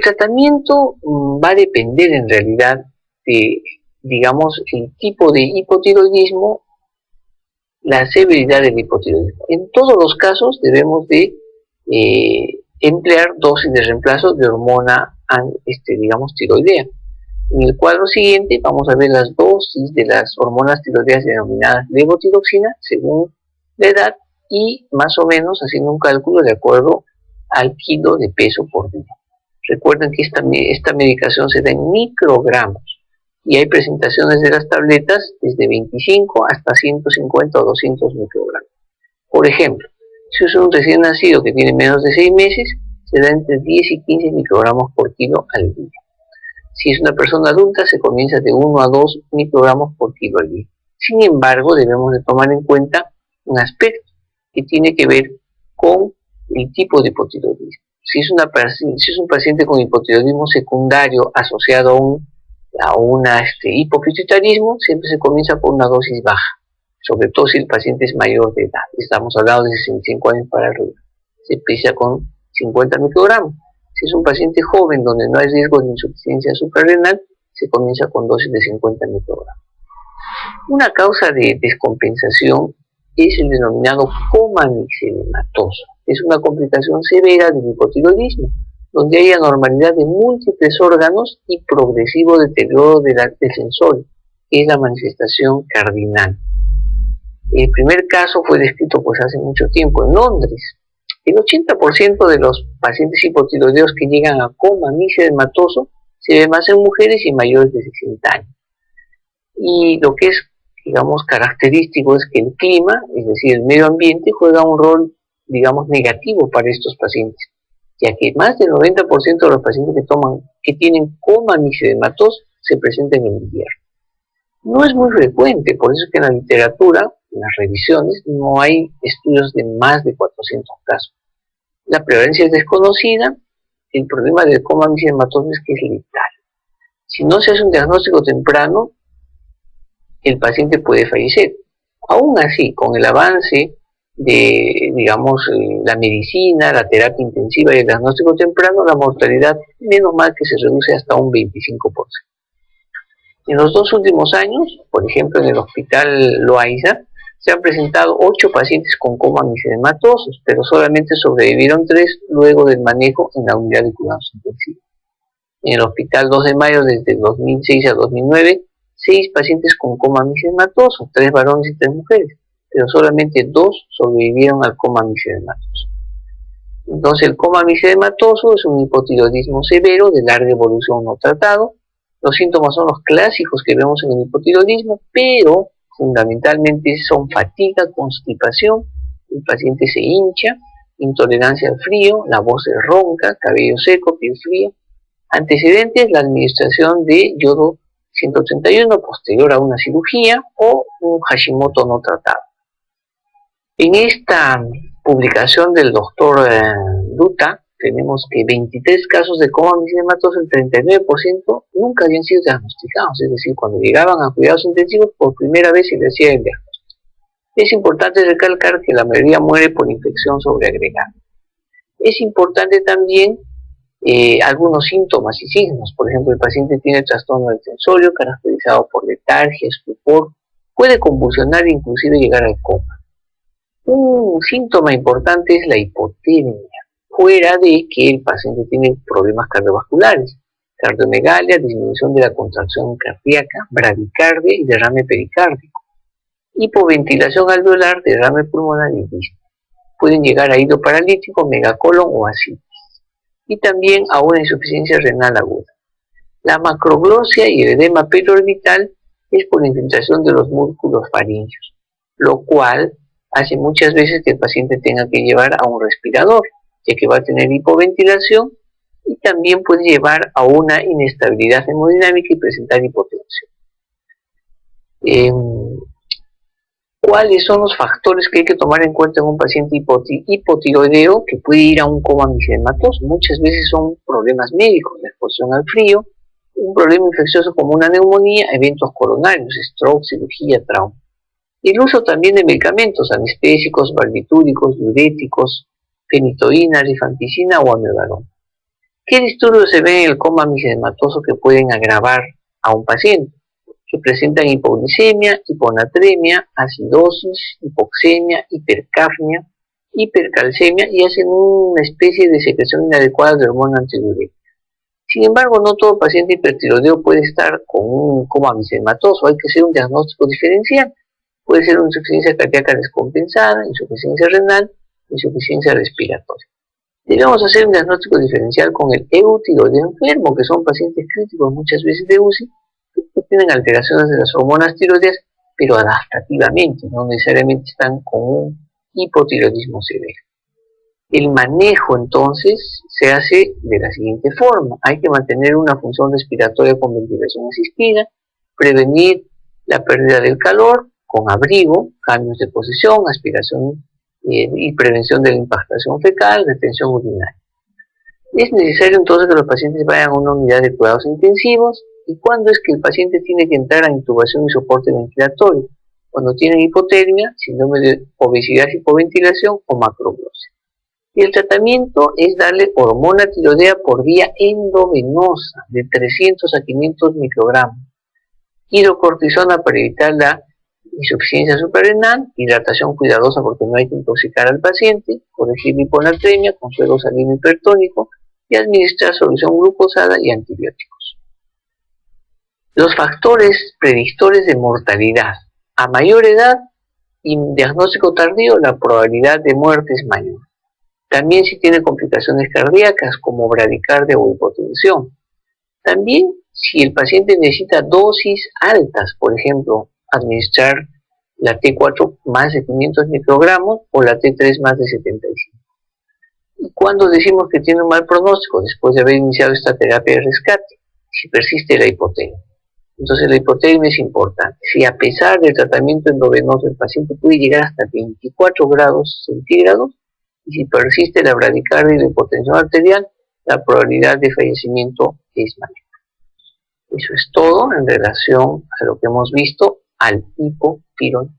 tratamiento va a depender en realidad de, digamos, el tipo de hipotiroidismo, la severidad del hipotiroidismo. En todos los casos debemos de emplear dosis de reemplazo de hormona, digamos, tiroidea. En el cuadro siguiente vamos a ver las dosis de las hormonas tiroideas denominadas levotiroxina según la edad y más o menos haciendo un cálculo de acuerdo al kilo de peso por día. Recuerden que esta medicación se da en microgramos y hay presentaciones de las tabletas desde 25 hasta 150 o 200 microgramos. Por ejemplo, si es un recién nacido que tiene menos de 6 meses, se da entre 10 y 15 microgramos por kilo al día. Si es una persona adulta, se comienza de 1 a 2 microgramos por kilo al día. Sin embargo, debemos de tomar en cuenta un aspecto que tiene que ver con el tipo de hipotiroidismo. Si es un paciente con hipotiroidismo secundario asociado a un hipopituitarismo, siempre se comienza por una dosis baja, sobre todo si el paciente es mayor de edad. Estamos hablando de 65 años para arriba. Se empieza con 50 microgramos. Si es un paciente joven donde no hay riesgo de insuficiencia suprarrenal, se comienza con dosis de 50 microgramos. Una causa de descompensación es el denominado coma mixedematoso. Es una complicación severa del hipotiroidismo, donde hay anormalidad de múltiples órganos y progresivo deterioro del sensorio, que es la manifestación cardinal. El primer caso fue descrito pues hace mucho tiempo en Londres. El 80% de los pacientes hipotiroideos que llegan a coma mixedematoso se ve más en mujeres y mayores de 60 años. Y lo que es, digamos, característico es que el clima, es decir, el medio ambiente, juega un rol, digamos, negativo para estos pacientes, ya que más del 90% de los pacientes que tienen coma mixedematoso se presentan en invierno. No es muy frecuente, por eso es que en la literatura, en las revisiones, no hay estudios de más de 400 casos. La prevalencia es desconocida. El problema del coma mixedematoso es que es letal. Si no se hace un diagnóstico temprano, el paciente puede fallecer. Aún así, con el avance de, digamos, la medicina, la terapia intensiva y el diagnóstico temprano, la mortalidad, menos mal que se reduce hasta un 25%. En los 2 últimos años, por ejemplo, en el hospital Loaiza, se han presentado 8 pacientes con coma mixedematosos, pero solamente sobrevivieron 3 luego del manejo en la unidad de cuidados intensivos. En el hospital 2 de Mayo, desde 2006 a 2009, 6 pacientes con coma mixedematoso, 3 varones y 3 mujeres, pero solamente 2 sobrevivieron al coma mixedematoso. Entonces, el coma mixedematoso es un hipotiroidismo severo de larga evolución no tratado. Los síntomas son los clásicos que vemos en el hipotiroidismo, pero fundamentalmente son fatiga, constipación, el paciente se hincha, intolerancia al frío, la voz es ronca, cabello seco, piel fría. Antecedentes, la administración de yodo 131 posterior a una cirugía o un Hashimoto no tratado. En esta publicación del doctor Duta, tenemos que 23 casos de coma mixedematoso, el 39% nunca habían sido diagnosticados, es decir, cuando llegaban a cuidados intensivos por primera vez se les hacía el diagnóstico. Es importante recalcar que la mayoría muere por infección sobreagregada. Es importante también algunos síntomas y signos. Por ejemplo, el paciente tiene trastorno del sensorio caracterizado por letargia, estupor, puede convulsionar e inclusive llegar al coma. Un síntoma importante es la hipotermia, fuera de que el paciente tiene problemas cardiovasculares, cardiomegalia, disminución de la contracción cardíaca, bradicardia y derrame pericárdico, hipoventilación alveolar, derrame pulmonar y disnea. Pueden llegar a hilo paralítico, megacolon o ascitis, y también a una insuficiencia renal aguda. La macroglosia y el edema periorbital es por infiltración de los músculos faringeos, lo cual hace muchas veces que el paciente tenga que llevar a un respirador, ya que va a tener hipoventilación y también puede llevar a una inestabilidad hemodinámica y presentar hipotensión. ¿Cuáles son los factores que hay que tomar en cuenta en un paciente hipotiroideo que puede ir a un coma mixedematoso? Muchas veces son problemas médicos, la exposición al frío, un problema infeccioso como una neumonía, eventos coronarios, stroke, cirugía, trauma. El uso también de medicamentos anestésicos, barbitúricos, diuréticos, fenitoína, rifampicina o amiodarona. ¿Qué disturbios se ven en el coma misedematoso que pueden agravar a un paciente? Que presentan hipoglicemia, hiponatremia, acidosis, hipoxemia, hipercapnia, hipercalcemia y hacen una especie de secreción inadecuada de hormona antidiurética. Sin embargo, no todo paciente hipertiroideo puede estar con un coma misedematoso, hay que hacer un diagnóstico diferencial. Puede ser una insuficiencia cardíaca descompensada, insuficiencia renal, insuficiencia respiratoria. Debemos hacer un diagnóstico diferencial con el eutiroideo enfermo, que son pacientes críticos muchas veces de UCI, que tienen alteraciones de las hormonas tiroideas, pero adaptativamente, no necesariamente están con un hipotiroidismo severo. El manejo entonces se hace de la siguiente forma: hay que mantener una función respiratoria con ventilación asistida, prevenir la pérdida del calor con abrigo, cambios de posición, aspiración y prevención de la impactación fecal, retención urinaria. Es necesario entonces que los pacientes vayan a una unidad de cuidados intensivos. ¿Y cuándo es que el paciente tiene que entrar a intubación y soporte ventilatorio? Cuando tienen hipotermia, síndrome de obesidad, hipoventilación o macroglosia. Y el tratamiento es darle hormona tiroidea por vía endovenosa de 300 a 500 microgramos, hidrocortisona para evitar la insuficiencia suprarrenal, hidratación cuidadosa porque no hay que intoxicar al paciente, corregir la hiponatremia con suero salino hipertónico y administrar solución glucosada y antibióticos. Los factores predictores de mortalidad: a mayor edad y diagnóstico tardío, la probabilidad de muerte es mayor. También si tiene complicaciones cardíacas como bradicardia o hipotensión. También si el paciente necesita dosis altas, por ejemplo, administrar la T4 más de 500 microgramos o la T3 más de 75. ¿Y cuándo decimos que tiene un mal pronóstico? Después de haber iniciado esta terapia de rescate, si persiste la hipotermia. Entonces la hipotermia es importante. Si a pesar del tratamiento endovenoso el paciente puede llegar hasta 24 grados centígrados, y si persiste la bradicardia y la hipotensión arterial, la probabilidad de fallecimiento es mayor. Eso es todo en relación a lo que hemos visto al hipotiroidismo.